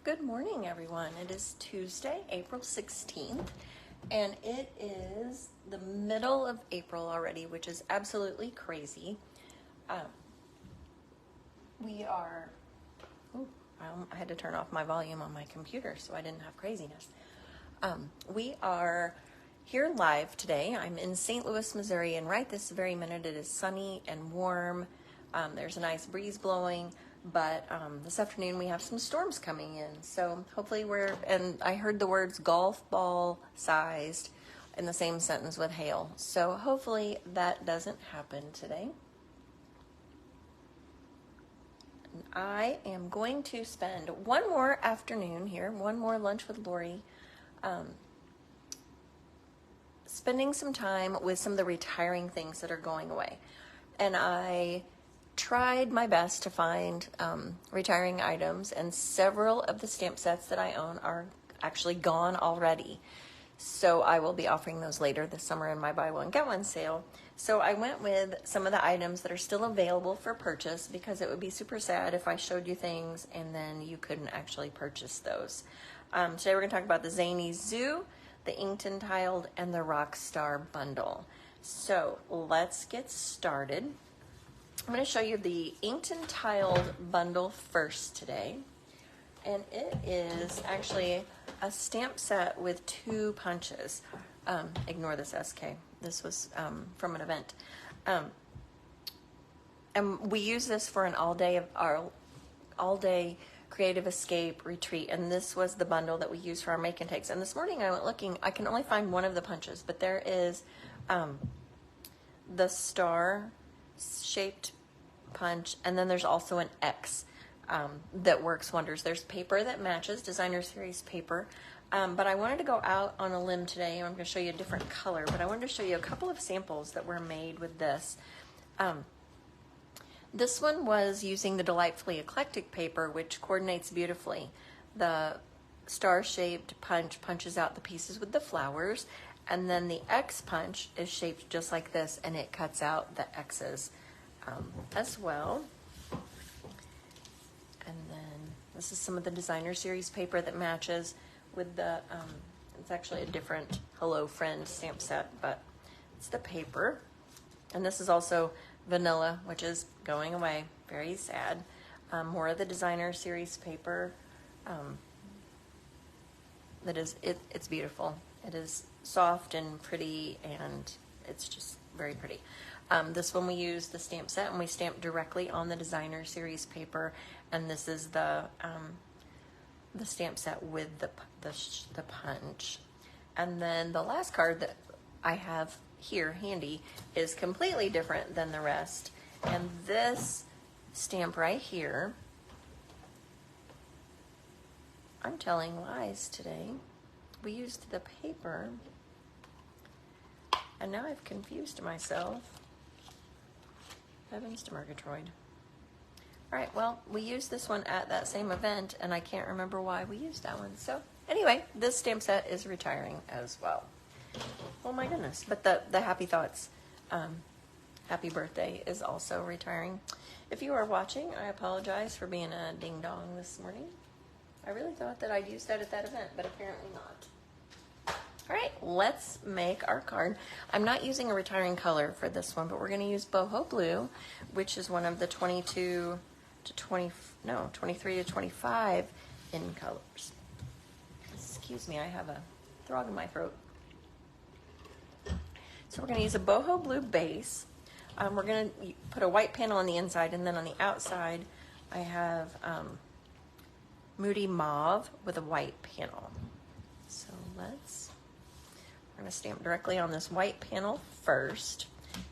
Good morning, everyone. It is Tuesday, April 16th, and it is the middle of April already, which is absolutely crazy. I had to turn off my volume on my computer so I didn't have craziness. We are here live today. I'm in St. Louis, Missouri, and right this very minute it is sunny and warm. There's a nice breeze blowing, but this afternoon we have some storms coming in. So hopefully and I heard the words golf ball sized in the same sentence with hail. So hopefully that doesn't happen today. I am going to spend one more afternoon here, one more lunch with Lori, spending some time with some of the retiring things that are going away. And I tried my best to find retiring items, and several of the stamp sets that I own are actually gone already. So I will be offering those later this summer in my buy one get one sale. So I went with some of the items that are still available for purchase, because it would be super sad if I showed you things and then you couldn't actually purchase those. Today we're going to talk about the Zany Zoo, the Inked and Tiled, and the Rockstar bundle. So let's get started. I'm going to show you the Inked and Tiled bundle first today. And it is actually a stamp set with 2 punches. Ignore this SK. This was from an event. And we use this for an all-day creative escape retreat. And this was the bundle that we used for our make and takes. And this morning I went looking. I can only find one of the punches, but there is the star-shaped punch, and then there's also an X that works wonders. There's paper that matches, designer series paper, but I wanted to go out on a limb today. I'm going to show you a different color, but I wanted to show you a couple of samples that were made with this. This one was using the Delightfully Eclectic paper, which coordinates beautifully. The star-shaped punch punches out the pieces with the flowers, and then the X punch is shaped just like this, and it cuts out the X's as well. And then this is some of the designer series paper that matches with the, it's actually a different Hello Friend stamp set, but it's the paper. And this is also vanilla, which is going away. Very sad. More of the designer series paper. It's beautiful. It is soft and pretty, and it's just very pretty. This one we use the stamp set, and we stamp directly on the designer series paper, and this is the stamp set with the punch. And then the last card that I have here handy is completely different than the rest, and this stamp right here, I'm telling lies today. We used the paper, and now I've confused myself. Heavens to Murgatroyd. All right, well, we used this one at that same event, and I can't remember why we used that one. So anyway, this stamp set is retiring as well. Oh my goodness. But the Happy Thoughts, Happy Birthday is also retiring. If you are watching, I apologize for being a ding-dong this morning. I really thought that I'd use that at that event, but apparently not. All right, let's make our card. I'm not using a retiring color for this one, but we're going to use Boho Blue, which is one of the 23 to 25 in colors. Excuse me, I have a frog in my throat. So we're going to use a Boho Blue base. We're going to put a white panel on the inside, and then on the outside I have Moody Mauve with a white panel. So we're going to stamp directly on this white panel first,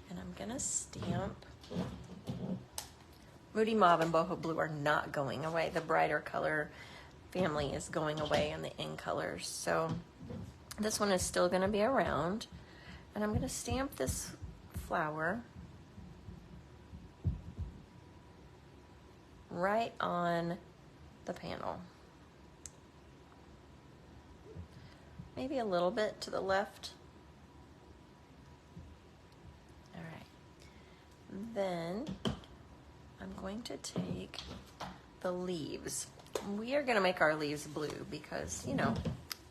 and I'm going to stamp. Moody Mauve and Boho Blue are not going away. The brighter color family is going away in the in colors. So this one is still going to be around, and I'm going to stamp this flower right on the panel. Maybe a little bit to the left. All right. Then I'm going to take the leaves. we are going to make our leaves blue because, you know,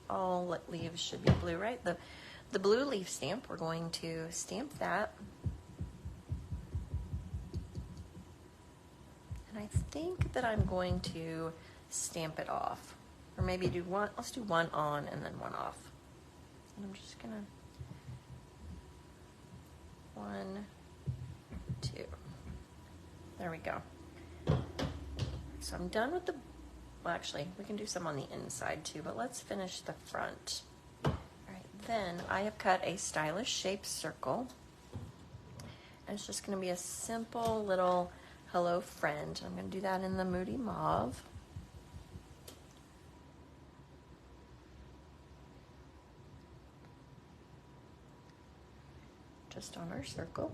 all leaves should be blue, right? The blue leaf stamp, we're going to stamp that. And I think that I'm going to stamp it off. Or maybe do one, let's do one on and then one off. And I'm just gonna, 1, 2. There we go. So I'm done with the, well actually, we can do some on the inside too, but let's finish the front. All right, then I have cut a stylish shaped circle. And it's just gonna be a simple little hello friend. I'm gonna do that in the Moody Mauve. Just on our circle.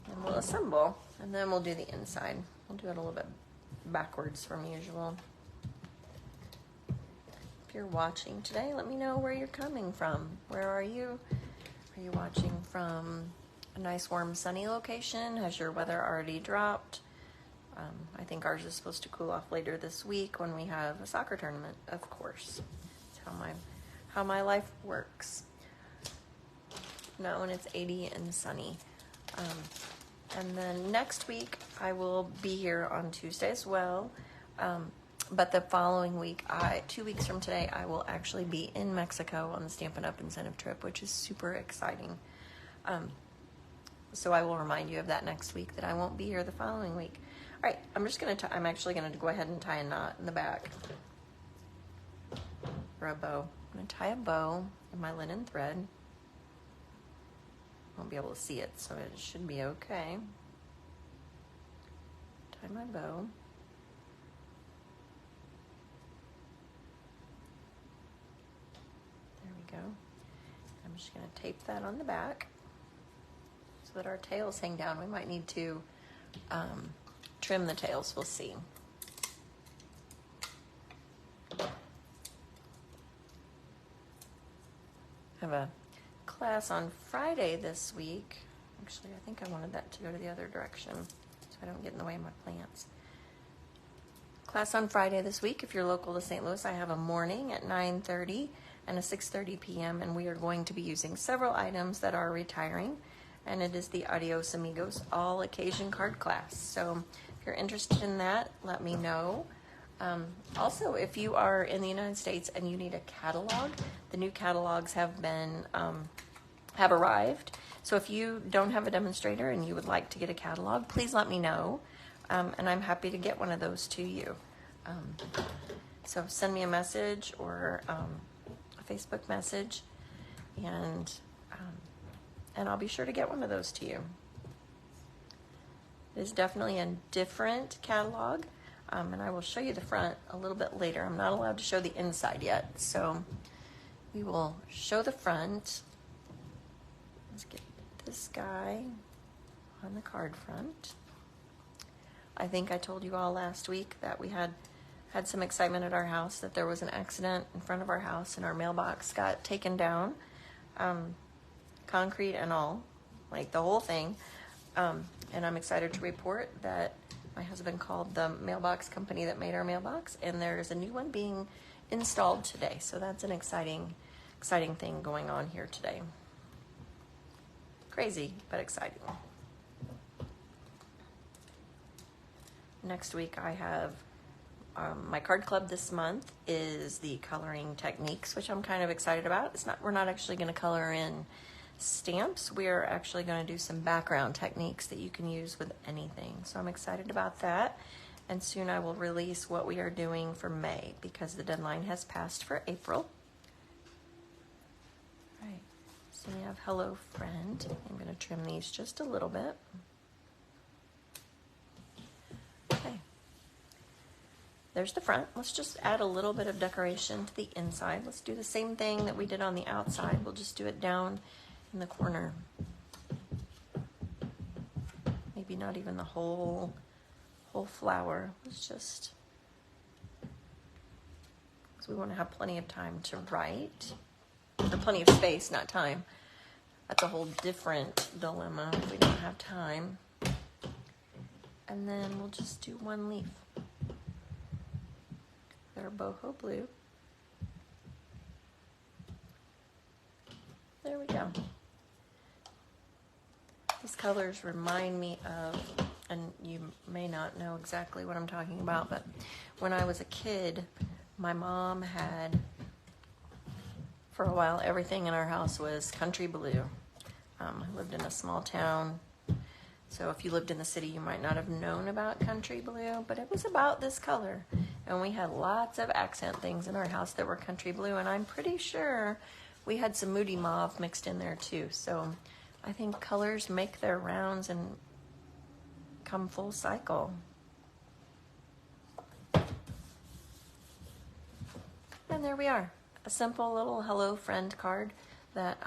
And we'll assemble, and then we'll do the inside. We'll do it a little bit backwards from usual. If you're watching today, let me know where you're coming from. Where are you? Are you watching from a nice warm sunny location? Has your weather already dropped? I think ours is supposed to cool off later this week when we have a soccer tournament, of course. That's how my life works. Not when it's 80 and sunny. And then next week I will be here on Tuesday as well. But the following week, 2 weeks from today, I will actually be in Mexico on the Stampin' Up incentive trip, which is super exciting. So I will remind you of that next week, that I won't be here the following week. All right, I'm actually gonna go ahead and tie a knot in the back for a bow. I'm gonna tie a bow in my linen thread. Won't be able to see it, so it should be okay. Tie my bow. There we go. I'm just going to tape that on the back so that our tails hang down. We might need to trim the tails, we'll see. I have a class on Friday this week. Actually, I think I wanted that to go to the other direction so I don't get in the way of my plants. Class on Friday this week. If you're local to St. Louis, I have a morning at 9:30 and a 6:30 p.m. and we are going to be using several items that are retiring, and it is the Adios Amigos all occasion card class. So if you're interested in that, let me know. Also, if you are in the United States and you need a catalog, the new catalogs have been have arrived. So if you don't have a demonstrator and you would like to get a catalog, please let me know, and I'm happy to get one of those to you. So send me a message or a Facebook message, and I'll be sure to get one of those to you. It is definitely a different catalog. And I will show you the front a little bit later. I'm not allowed to show the inside yet, so we will show the front. Let's get this guy on the card front. I think I told you all last week that we had some excitement at our house, that there was an accident in front of our house and our mailbox got taken down, concrete and all, like the whole thing. And I'm excited to report that my husband called the mailbox company that made our mailbox, and there's a new one being installed today. So that's an exciting thing going on here today. Crazy, but exciting. Next week I have my card club this month is the coloring techniques, which I'm kind of excited about. We're not actually going to color in stamps. We're actually going to do some background techniques that you can use with anything. So I'm excited about that. And soon I will release what we are doing for May, because the deadline has passed for April. All right, so we have Hello Friend. I'm going to trim these just a little bit. Okay. There's the front. Let's just add a little bit of decoration to the inside. Let's do the same thing that we did on the outside. We'll just do it down in the corner. Maybe not even the whole flower. Let's just, because we want to have plenty of time to write, or plenty of space, not time. That's a whole different dilemma if we don't have time. And then we'll just do one leaf. Our boho blue. There we go. These colors remind me of, and you may not know exactly what I'm talking about, but when I was a kid, my mom had, for a while, everything in our house was country blue. I lived in a small town, so if you lived in the city, you might not have known about country blue, but it was about this color. And we had lots of accent things in our house that were country blue, and I'm pretty sure we had some moody mauve mixed in there too. So I think colors make their rounds and come full cycle. And there we are, a simple little hello friend card that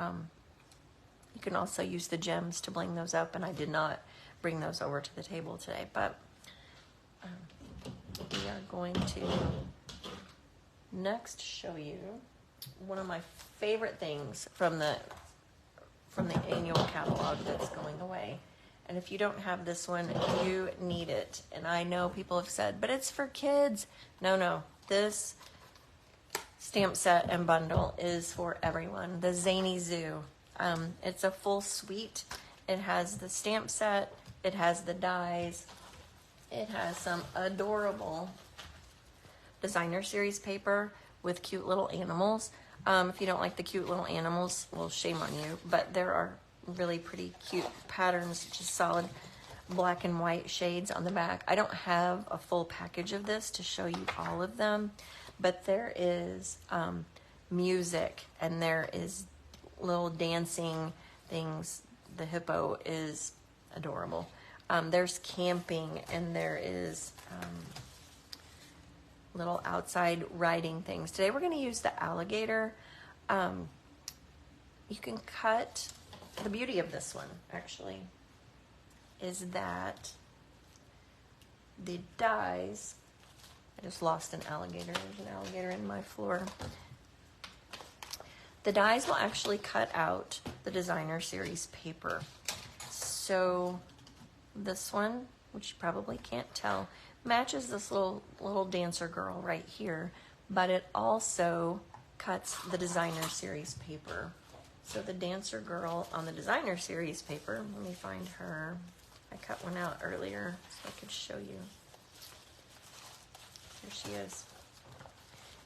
you can also use the gems to bling those up, and I did not bring those over to the table today, but we are going to next show you one of my favorite things from the annual catalog that's going away. And if you don't have this one, you need it. And I know people have said, but it's for kids. No, this stamp set and bundle is for everyone. The Zany Zoo. It's a full suite. It has the stamp set, it has the dies, it has some adorable designer series paper with cute little animals. If you don't like the cute little animals, well, shame on you, but there are really pretty cute patterns, just solid black and white shades on the back. I don't have a full package of this to show you all of them, but there is music and there is little dancing things. The hippo is adorable. There's camping, and there is little outside riding things. Today we're going to use the alligator. You can cut, the beauty of this one actually is that the dies, I just lost an alligator. There's an alligator in my floor. The dies will actually cut out the designer series paper. So this one, which you probably can't tell, matches this little dancer girl right here, but it also cuts the designer series paper. So the dancer girl on the designer series paper, let me find her. I cut one out earlier so I could show you. Here she is.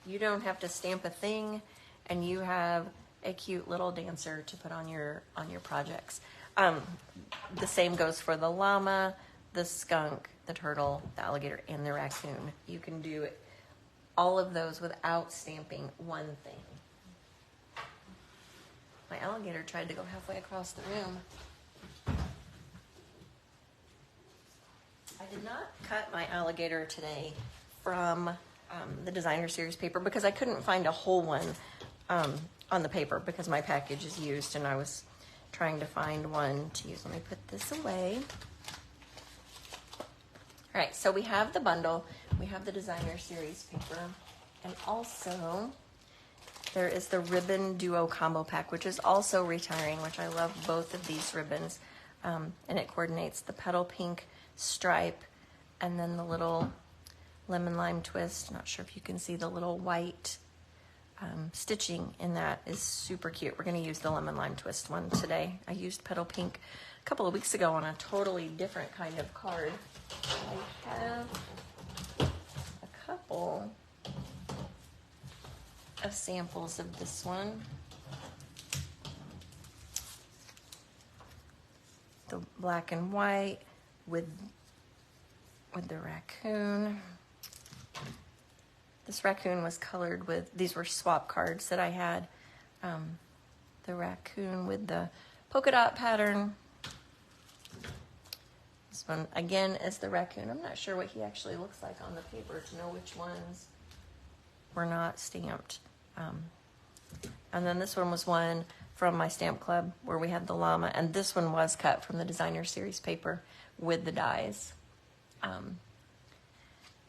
You don't have to stamp a thing, and you have a cute little dancer to put on your projects. The same goes for the llama, the skunk, the turtle, the alligator, and the raccoon. You can do all of those without stamping one thing. My alligator tried to go halfway across the room. I did not cut my alligator today from the designer series paper because I couldn't find a whole one on the paper because my package is used and I was trying to find one to use. Let me put this away. All right, so we have the bundle, we have the designer series paper, and also there is the ribbon duo combo pack, which is also retiring, which I love both of these ribbons. And it coordinates the petal pink stripe and then the little lemon lime twist. Not sure if you can see the little white stitching in that is super cute. We're going to use the lemon lime twist one today. I used petal pink a couple of weeks ago on a totally different kind of card. I have a couple of samples of this one. The black and white with the raccoon. This raccoon was colored with, these were swap cards that I had. The raccoon with the polka dot pattern. This one, again, is the raccoon. I'm not sure what he actually looks like on the paper to know which ones were not stamped. And then this one was one from my stamp club where we had the llama, and this one was cut from the designer series paper with the dies.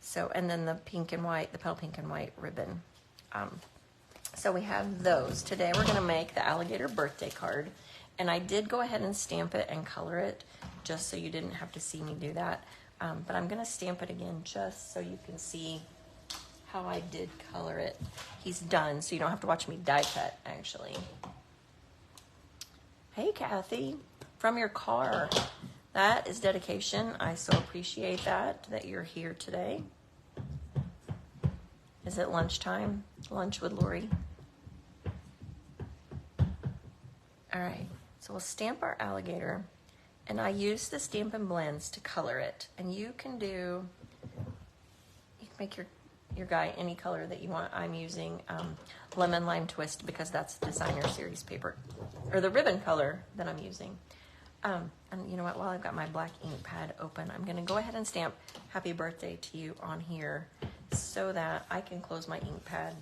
So, and then the pink and white, the pale pink and white ribbon. So we have those. Today we're gonna make the alligator birthday card. And I did go ahead and stamp it and color it just so you didn't have to see me do that. but I'm gonna stamp it again just so you can see how I did color it. He's done, so you don't have to watch me die cut, actually. Hey, Kathy, from your car. That is dedication. I so appreciate that you're here today. Is it lunchtime? Lunch with Lori. All right, so we'll stamp our alligator, and I use the Stampin' Blends to color it. And you can make your guy any color that you want. I'm using Lemon Lime Twist because that's the designer series paper, or the ribbon color that I'm using. And you know what, while I've got my black ink pad open, I'm gonna go ahead and stamp Happy Birthday to You on here so that I can close my ink pad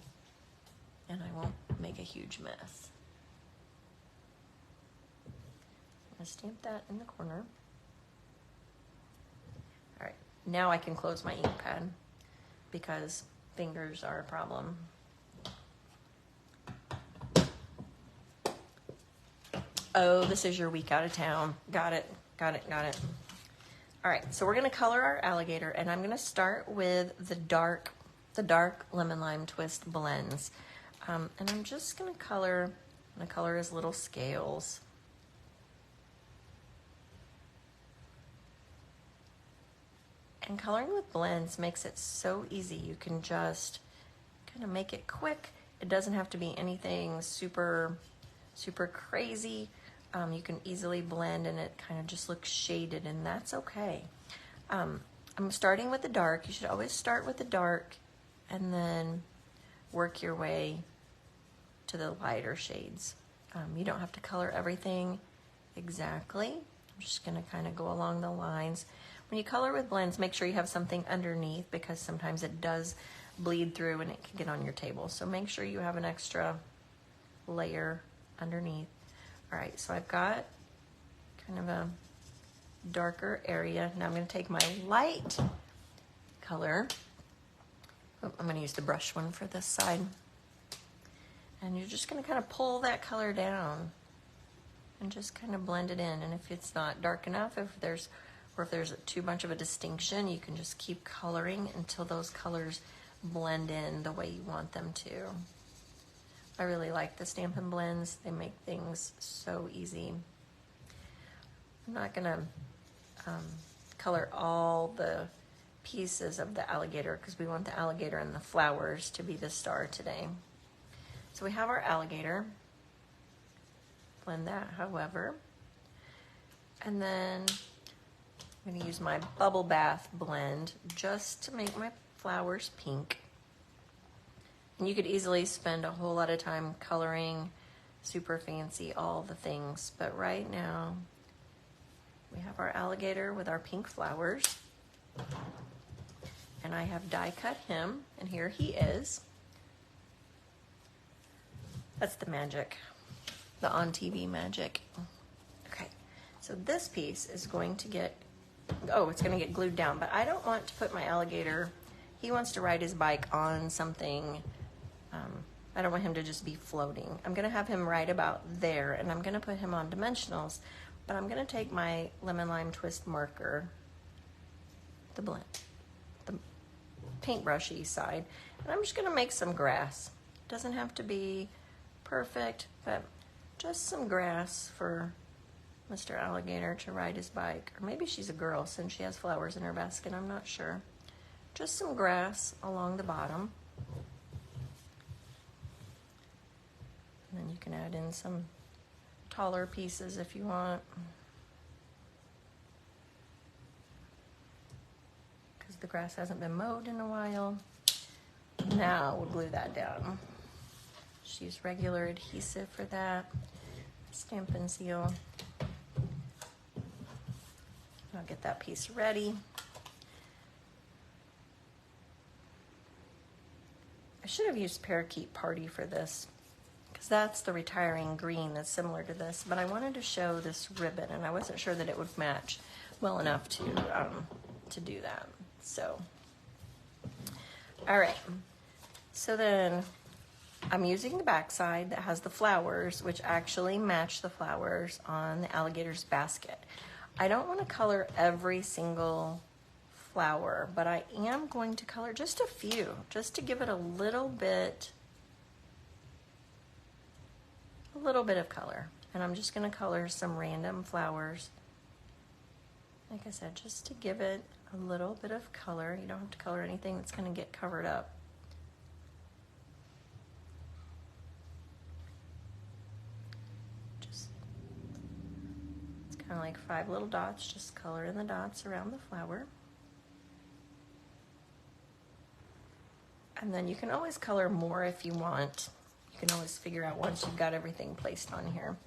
and I won't make a huge mess. I'm gonna stamp that in the corner. All right, now I can close my ink pad because fingers are a problem. Oh, this is your week out of town. Got it. All right, so we're gonna color our alligator, and I'm gonna start with the dark Lemon Lime Twist blends. And I'm just gonna color his little scales. And coloring with blends makes it so easy. You can just kind of make it quick. It doesn't have to be anything super crazy. You can easily blend and it kind of just looks shaded, and that's okay. I'm starting with the dark. You should always start with the dark and then work your way to the lighter shades. You don't have to color everything exactly. I'm just gonna kind of go along the lines. When you color with blends, make sure you have something underneath because sometimes it does bleed through and it can get on your table. So make sure you have an extra layer underneath. All right, so I've got kind of a darker area. Now I'm going to take my light color. Oh, I'm going to use the brush one for this side. And you're just going to kind of pull that color down and just kind of blend it in. And if it's not dark enough, if there's too much of a distinction, you can just keep coloring until those colors blend in the way you want them to. I really like the Stampin' Blends. They make things so easy. I'm not gonna color all the pieces of the alligator because we want the alligator and the flowers to be the star today. So we have our alligator. Blend that, however. And then I'm gonna use my Bubble Bath blend just to make my flowers pink. And you could easily spend a whole lot of time coloring, super fancy, all the things. But right now, we have our alligator with our pink flowers. And I have die cut him, and here he is. That's the magic, the on TV magic. Okay, so this piece is going to get, it's gonna get glued down, but I don't want to put my alligator, he wants to ride his bike on something. I don't want him to just be floating. I'm gonna have him right about there, and I'm gonna put him on dimensionals, but I'm gonna take my Lemon Lime Twist marker, the paintbrushy side, and I'm just gonna make some grass. It doesn't have to be perfect, but just some grass for Mr. Alligator to ride his bike. Or maybe she's a girl since she has flowers in her basket, I'm not sure. Just some grass along the bottom. And then you can add in some taller pieces if you want. Because the grass hasn't been mowed in a while. Now we'll glue that down. Just use regular adhesive for that. Stampin' Seal. I'll get that piece ready. I should have used Parakeet Party for this, because that's the retiring green that's similar to this, but I wanted to show this ribbon and I wasn't sure that it would match well enough to do that. So, all right, so then I'm using the back side that has the flowers, which actually match the flowers on the alligator's basket. I don't want to color every single flower, but I am going to color just a few, just to give it a little bit of color. And I'm just going to color some random flowers. Like I said, just to give it a little bit of color. You don't have to color anything that's going to get covered up. Just, it's kind of like 5 little dots, just color in the dots around the flower. And then you can always color more if you want. You can always figure out once you've got everything placed on here.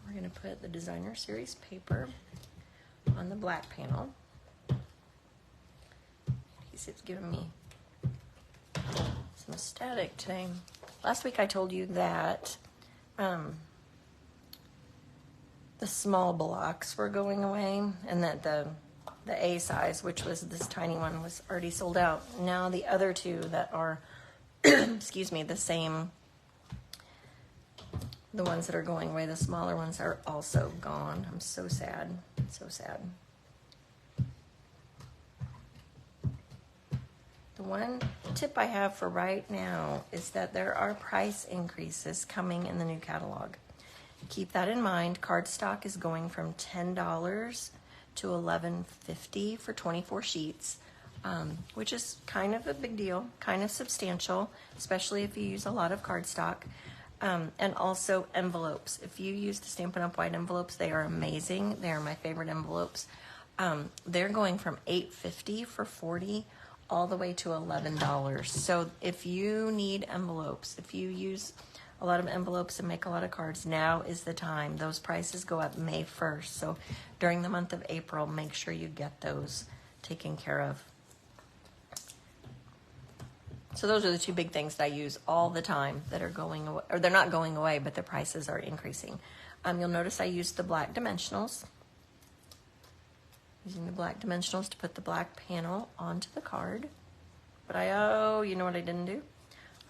We're going to put the designer series paper on the black panel. Adhesive's giving me some static today. Last week I told you that the small blocks were going away, and that the A size, which was this tiny one, was already sold out. Now the other two that are, excuse me, the same, the ones that are going away, the smaller ones, are also gone. I'm so sad, so sad. The one tip I have for right now is that there are price increases coming in the new catalog. Keep that in mind. Cardstock is going from $10 to $11.50 for 24 sheets, which is kind of a big deal, kind of substantial, especially if you use a lot of cardstock. And also envelopes. If you use the Stampin' Up! White envelopes, they are amazing. They are my favorite envelopes. They're going from $8.50 for 40 all the way to $11. So if you need envelopes, if you use a lot of envelopes and make a lot of cards, now is the time. Those prices go up May 1st. So during the month of April, make sure you get those taken care of. So those are the two big things that I use all the time that are going away, or they're not going away, but the prices are increasing. You'll notice I used the black dimensionals. Using the black dimensionals to put the black panel onto the card. But you know what I didn't do?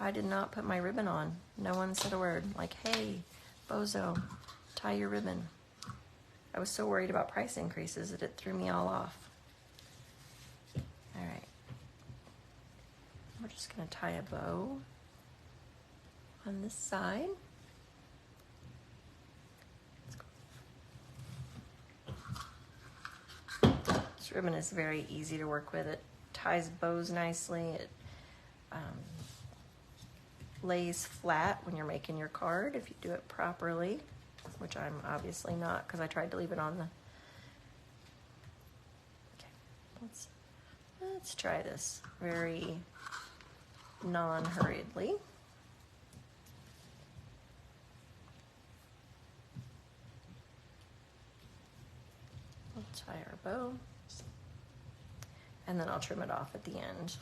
I did not put my ribbon on. No one said a word. Like, hey, bozo, tie your ribbon. I was so worried about price increases that it threw me all off. All right. We're just going to tie a bow on this side. This ribbon is very easy to work with. It ties bows nicely. It lays flat when you're making your card if you do it properly, which I'm obviously not because I tried to leave it on the... Okay, let's try this very non-hurriedly. We'll tie our bow, and then I'll trim it off at the end.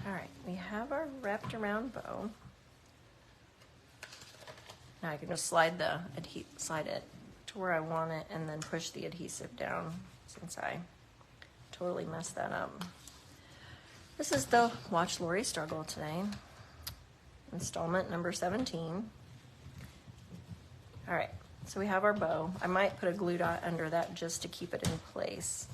All right, we have our wrapped around bow. Now I can just slide it to where I want it and then push the adhesive down, since I totally messed that up. This is the Watch Lori Struggle today, installment number 17. All right, so we have our bow. I might put a glue dot under that just to keep it in place.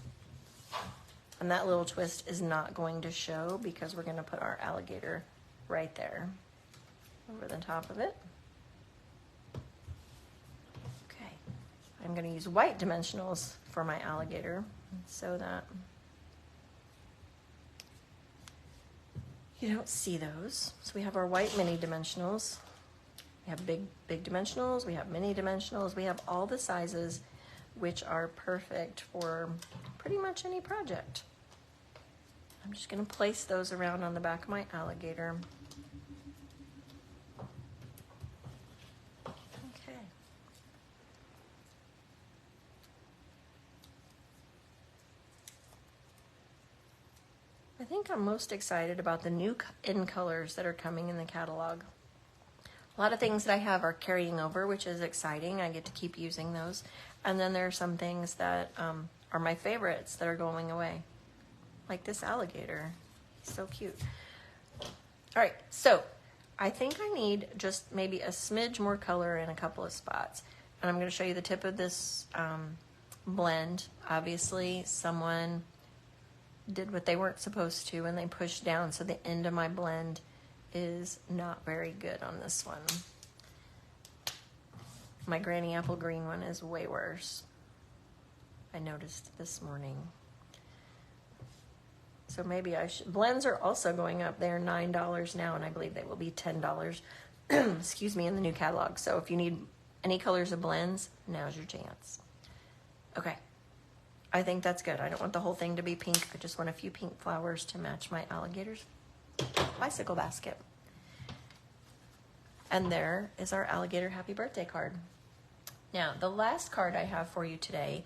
And that little twist is not going to show because we're going to put our alligator right there over the top of it. Okay, I'm going to use white dimensionals for my alligator so that you don't see those. So we have our white mini dimensionals. We have big dimensionals, we have mini dimensionals, we have all the sizes, which are perfect for pretty much any project. I'm just going to place those around on the back of my alligator. Okay. I think I'm most excited about the new in colors that are coming in the catalog. A lot of things that I have are carrying over, which is exciting. I get to keep using those. And then there are some things that are my favorites that are going away. Like this alligator. He's so cute. All right, so I think I need just maybe a smidge more color in a couple of spots. And I'm going to show you the tip of this blend. Obviously, someone did what they weren't supposed to and they pushed down, so the end of my blend is not very good on this one. My Granny Apple Green one is way worse. I noticed this morning. So maybe I should. Blends are also going up. They're $9 now, and I believe they will be $10, excuse me, in the new catalog. So if you need any colors of blends, now's your chance. Okay, I think that's good. I don't want the whole thing to be pink. I just want a few pink flowers to match my alligator's bicycle basket. And there is our alligator happy birthday card. Now, the last card I have for you today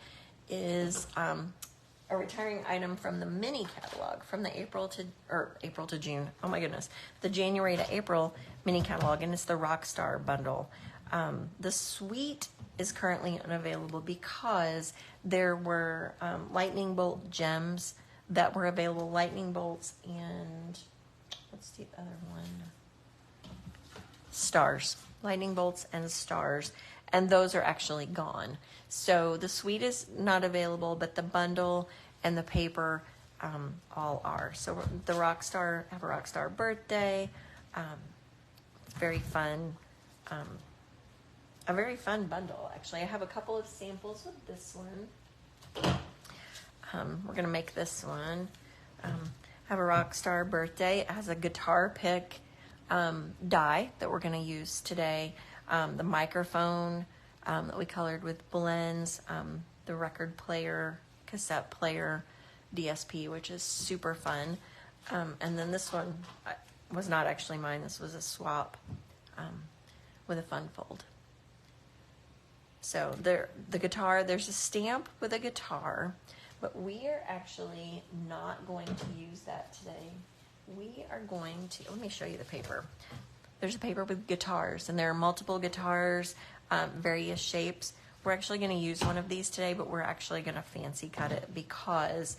is a retiring item from the mini catalog, from the April to June. Oh my goodness, the January to April mini catalog, and it's the Rockstar bundle. The suite is currently unavailable because there were lightning bolt gems that were available. Lightning bolts and what's the other one? Stars. Lightning bolts and stars, and those are actually gone. So the suite is not available, but the bundle and the paper all are. So the Rockstar, have a Rockstar birthday. Very fun. A very fun bundle, actually. I have a couple of samples of this one. We're gonna make this one. Have a Rockstar birthday. It has a guitar pick die that we're gonna use today. The microphone that we colored with blends, the record player, cassette player, DSP, which is super fun. And then this one was not actually mine. This was a swap with a fun fold. So the guitar, there's a stamp with a guitar, but we are actually not going to use that today. We are going to, let me show you the paper. There's a paper with guitars, and there are multiple guitars, various shapes. We're actually going to use one of these today, but we're actually going to fancy cut it because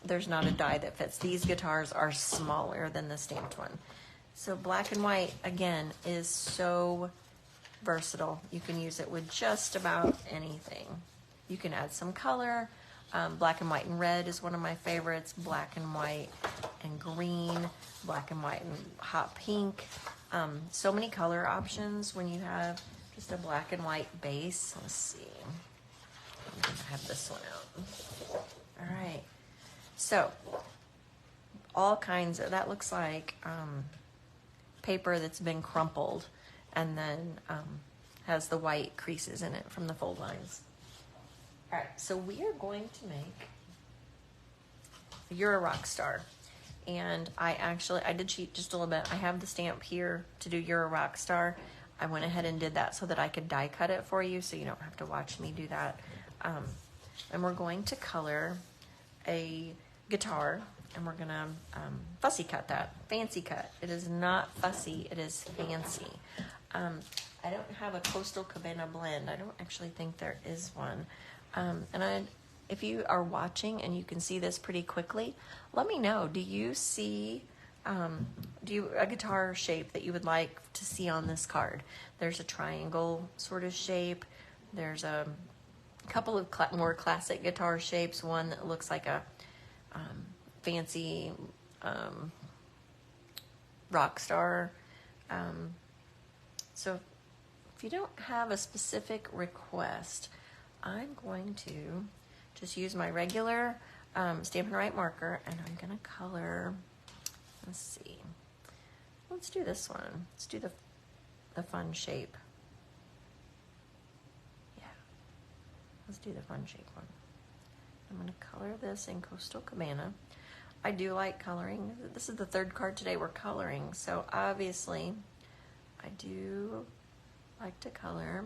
there's not a die that fits. These guitars are smaller than the stamped one. So black and white, again, is so versatile. You can use it with just about anything. You can add some color. Black and white and red is one of my favorites. Black and white and green, black and white and hot pink. So many color options when you have just a black and white base. Let's see. I'm gonna have this one out. All right. So all kinds of, that looks like paper that's been crumpled and then has the white creases in it from the fold lines. All right, so we are going to make You're a Rock Star. And I did cheat just a little bit. I have the stamp here to do You're a Rock Star. I went ahead and did that so that I could die cut it for you so you don't have to watch me do that. And we're going to color a guitar, and we're gonna fussy cut that, fancy cut. It is not fussy, it is fancy. I don't have a Coastal Cabana blend. I don't actually think there is one. If you are watching and you can see this pretty quickly, let me know. Do you see a guitar shape that you would like to see on this card? There's a triangle sort of shape. There's a couple of more classic guitar shapes. One that looks like a fancy rock star. So if you don't have a specific request, I'm going to just use my regular Stampin' Up marker, and I'm going to color, let's see, let's do this one. Let's do the fun shape. Yeah, let's do the fun shape one. I'm going to color this in Coastal Cabana. I do like coloring. This is the third card today we're coloring, so obviously I do like to color.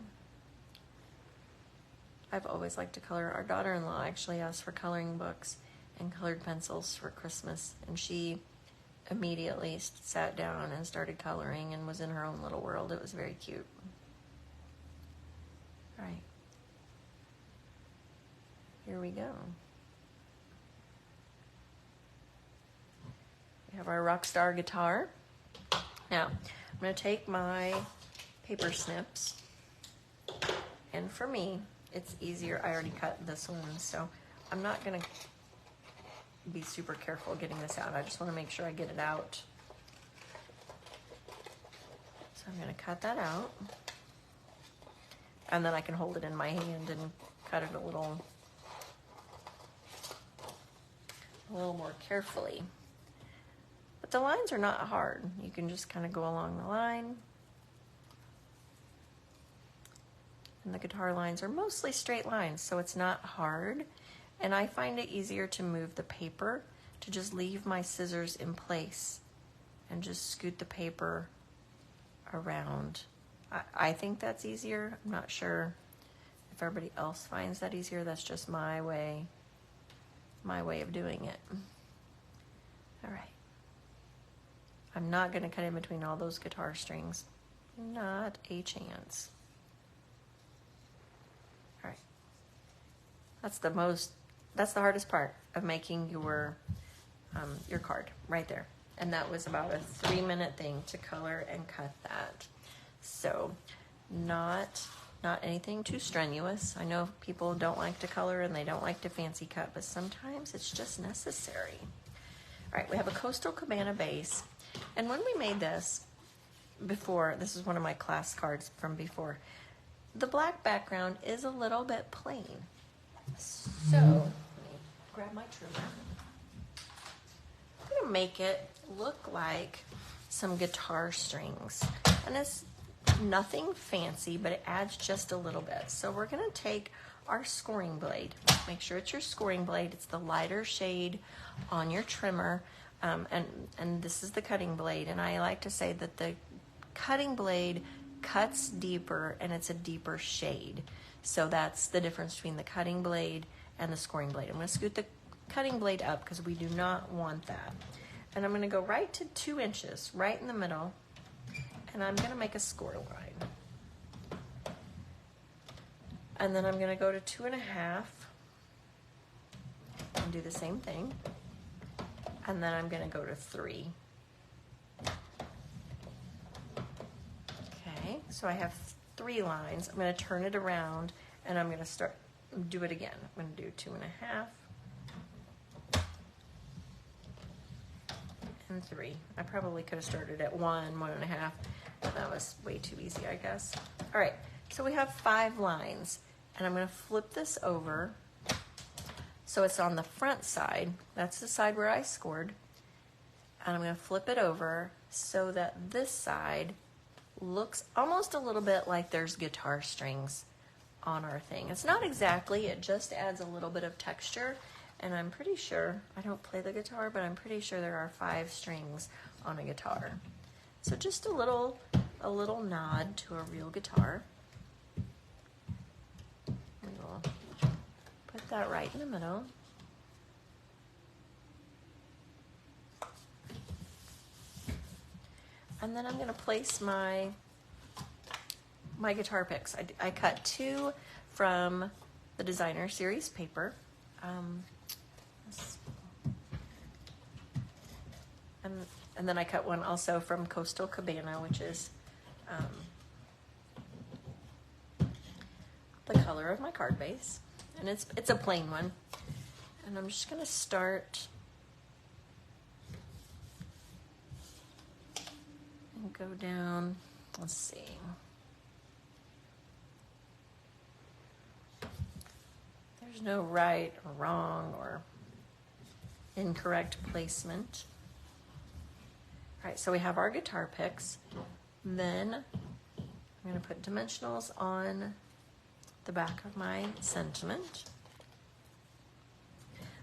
I've always liked to color. Our daughter-in-law actually asked for coloring books and colored pencils for Christmas, and she immediately sat down and started coloring and was in her own little world. It was very cute. All right. Here we go. We have our Rockstar guitar, Now, I'm going to take my paper snips, and for me, it's easier. I already cut this one, so I'm not going to be super careful getting this out. I just want to make sure I get it out. So I'm going to cut that out, and then I can hold it in my hand and cut it a little more carefully. But the lines are not hard. You can just kind of go along the line. And the guitar lines are mostly straight lines, so it's not hard. And I find it easier to move the paper, to just leave my scissors in place and just scoot the paper around. I think that's easier. I'm not sure if everybody else finds that easier. That's just my way of doing it. All right. I'm not going to cut in between all those guitar strings. Not a chance. All right. That's the hardest part of making your card right there. And that was about a 3-minute thing to color and cut that. So not anything too strenuous. I know people don't like to color and they don't like to fancy cut, but sometimes it's just necessary. All right, we have a Coastal Cabana base. And when we made this before, this is one of my class cards from before, the black background is a little bit plain. So let me grab my trimmer. I'm gonna make it look like some guitar strings. And it's nothing fancy, but it adds just a little bit. So we're gonna take our scoring blade. Make sure it's your scoring blade. It's the lighter shade on your trimmer. And this is the cutting blade. And I like to say that the cutting blade cuts deeper and it's a deeper shade. So that's the difference between the cutting blade and the scoring blade. I'm gonna scoot the cutting blade up because we do not want that. And I'm gonna go right to 2 inches, right in the middle, and I'm gonna make a score line. And then I'm gonna go to 2.5 and do the same thing. And then I'm gonna go to 3. Okay, so I have 3 lines. I'm gonna turn it around and I'm gonna do it again. I'm gonna do 2.5 and 3. I probably could have started at 1.5, but that was way too easy, I guess. All right, so we have 5 lines, and I'm gonna flip this over so it's on the front side. That's the side where I scored. And I'm gonna flip it over so that this side looks almost a little bit like there's guitar strings on our thing. It's not exactly, it just adds a little bit of texture. And I'm pretty sure, I don't play the guitar, but I'm pretty sure there are 5 strings on a guitar. So just a little nod to a real guitar. We'll put that right in the middle. And then I'm gonna place my guitar picks. I cut 2 from the Designer Series paper. And then I cut one also from Coastal Cabana, which is the color of my card base. And it's a plain one. And I'm just gonna start and go down. Let's see. There's no right or wrong or incorrect placement. All right, so we have our guitar picks. Then I'm going to put dimensionals on the back of my sentiment.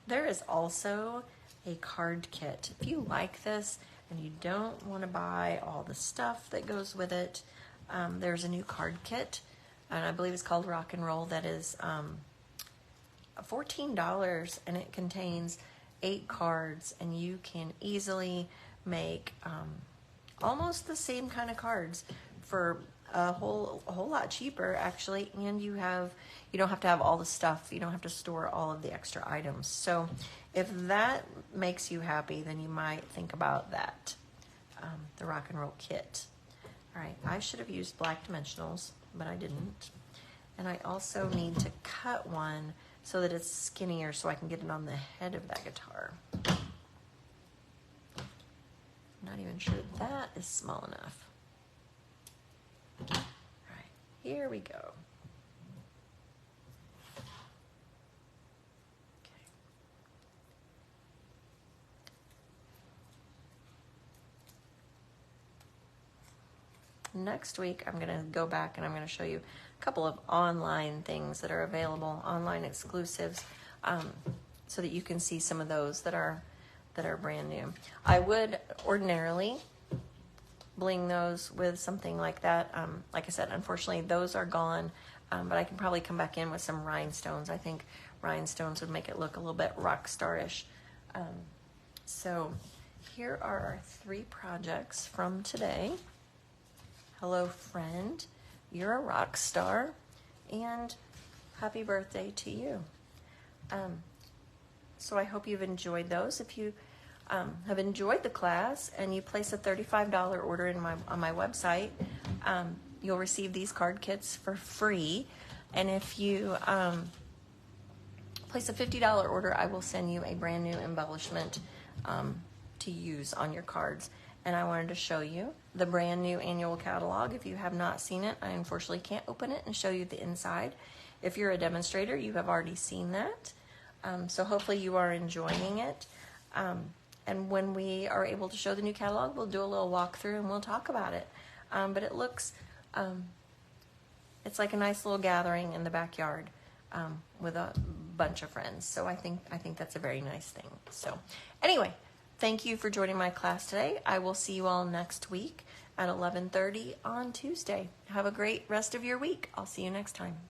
There is also a card kit. If you like this and you don't want to buy all the stuff that goes with it, there's a new card kit, and I believe it's called Rock and Roll, that is $14, and it contains 8 cards, and you can easily make almost the same kind of cards for a whole lot cheaper, actually, and you don't have to have all the stuff. You don't have to store all of the extra items. So if that makes you happy, then you might think about that. the rock and roll kit. All right, I should have used black dimensionals, but I didn't. And I also need to cut one so that it's skinnier so I can get it on the head of that guitar. I'm not even sure that is small enough. All right, here we go. Next week, I'm going to go back and I'm going to show you a couple of online things that are available, online exclusives, so that you can see some of those that are brand new. I would ordinarily bling those with something like that. Like I said, unfortunately, those are gone, but I can probably come back in with some rhinestones. I think rhinestones would make it look a little bit rock star-ish. So here are our 3 projects from today. Hello, friend. You're a rock star, and happy birthday to you. So I hope you've enjoyed those. If you have enjoyed the class and you place a $35 order on my website, you'll receive these card kits for free. And if you place a $50 order, I will send you a brand new embellishment to use on your cards. And I wanted to show you the brand new annual catalog. If you have not seen it, I unfortunately can't open it and show you the inside. If you're a demonstrator, you have already seen that. So hopefully you are enjoying it. And when we are able to show the new catalog, we'll do a little walkthrough and we'll talk about it. But it looks, it's like a nice little gathering in the backyard with a bunch of friends. So I think that's a very nice thing. So anyway, thank you for joining my class today. I will see you all next week at 11:30 on Tuesday. Have a great rest of your week. I'll see you next time.